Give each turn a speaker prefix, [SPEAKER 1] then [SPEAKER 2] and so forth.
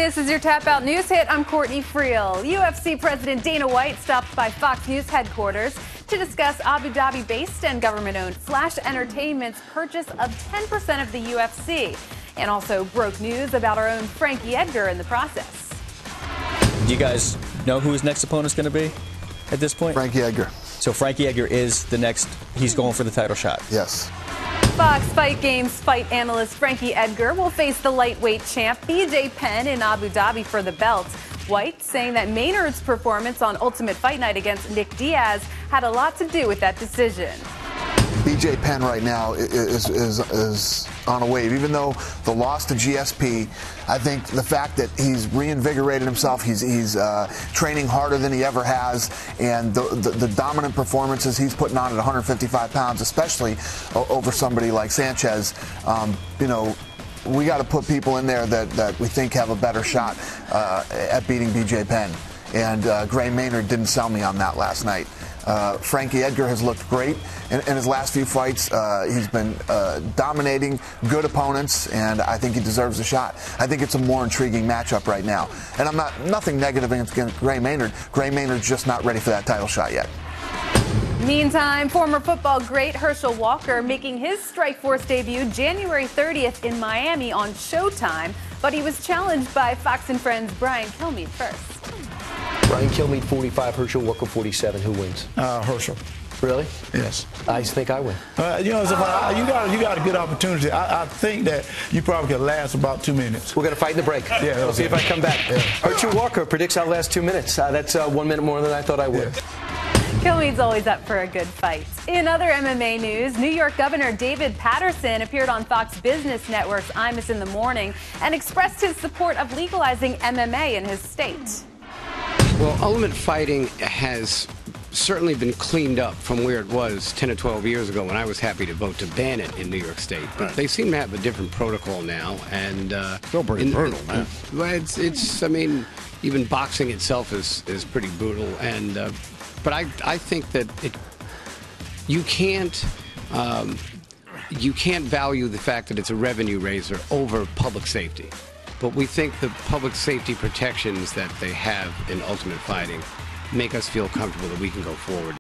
[SPEAKER 1] This is your Tap Out News Hit. I'm Courtney Friel. UFC President Dana White stopped by Fox News headquarters to discuss Abu Dhabi-based and government-owned Flash Entertainment's purchase of 10% of the UFC, and also broke news about our own Frankie Edgar in the process.
[SPEAKER 2] Do you guys know who his next opponent's going to be at this point?
[SPEAKER 3] Frankie Edgar.
[SPEAKER 2] So Frankie Edgar is the next, he's going for the title shot.
[SPEAKER 3] Yes.
[SPEAKER 1] Fox Fight Games fight analyst Frankie Edgar will face the lightweight champ BJ Penn in Abu Dhabi for the belt. White saying that Maynard's performance on Ultimate Fight Night against Nick Diaz had a lot to do with that decision.
[SPEAKER 3] BJ Penn right now is on a wave. Even though the loss to GSP, I think the fact that he's reinvigorated himself, he's training harder than he ever has, and the dominant performances he's putting on at 155 pounds, especially over somebody like Sanchez, we got to put people in there that we think have a better shot at beating BJ Penn. And Gray Maynard didn't sell me on that last night. Frankie Edgar has looked great in his last few fights. He's been dominating good opponents, and I think he deserves a shot. I think it's a more intriguing matchup right now. And I'm nothing negative against Gray Maynard. Gray Maynard's just not ready for that title shot yet.
[SPEAKER 1] Meantime, former football great Herschel Walker making his Strikeforce debut January 30th in Miami on Showtime, but he was challenged by Fox & Friends' Brian Kilmeade first.
[SPEAKER 4] Brian Kilmeade 45, Herschel Walker 47. Who wins?
[SPEAKER 5] Herschel.
[SPEAKER 4] Really?
[SPEAKER 5] Yes.
[SPEAKER 4] I think I win.
[SPEAKER 5] You got a good opportunity. I think that you probably could last about 2 minutes.
[SPEAKER 4] We're going to fight in the break.
[SPEAKER 5] Yeah.
[SPEAKER 4] We'll see if I come back.
[SPEAKER 5] Yeah.
[SPEAKER 4] Herschel Walker predicts I'll last 2 minutes. That's 1 minute more than I thought I would.
[SPEAKER 5] Yeah.
[SPEAKER 1] Kilmeade's always up for a good fight. In other MMA news, New York Governor David Paterson appeared on Fox Business Network's Imus in the Morning and expressed his support of legalizing MMA in his state.
[SPEAKER 6] Well, Ultimate Fighting has certainly been cleaned up from where it was 10 or 12 years ago when I was happy to vote to ban it in New York State. But they seem to have a different protocol now, and
[SPEAKER 7] still pretty brutal, man.
[SPEAKER 6] Well, I mean, even boxing itself is pretty brutal, and but I think that you can't value the fact that it's a revenue raiser over public safety. But we think the public safety protections that they have in Ultimate Fighting make us feel comfortable that we can go forward.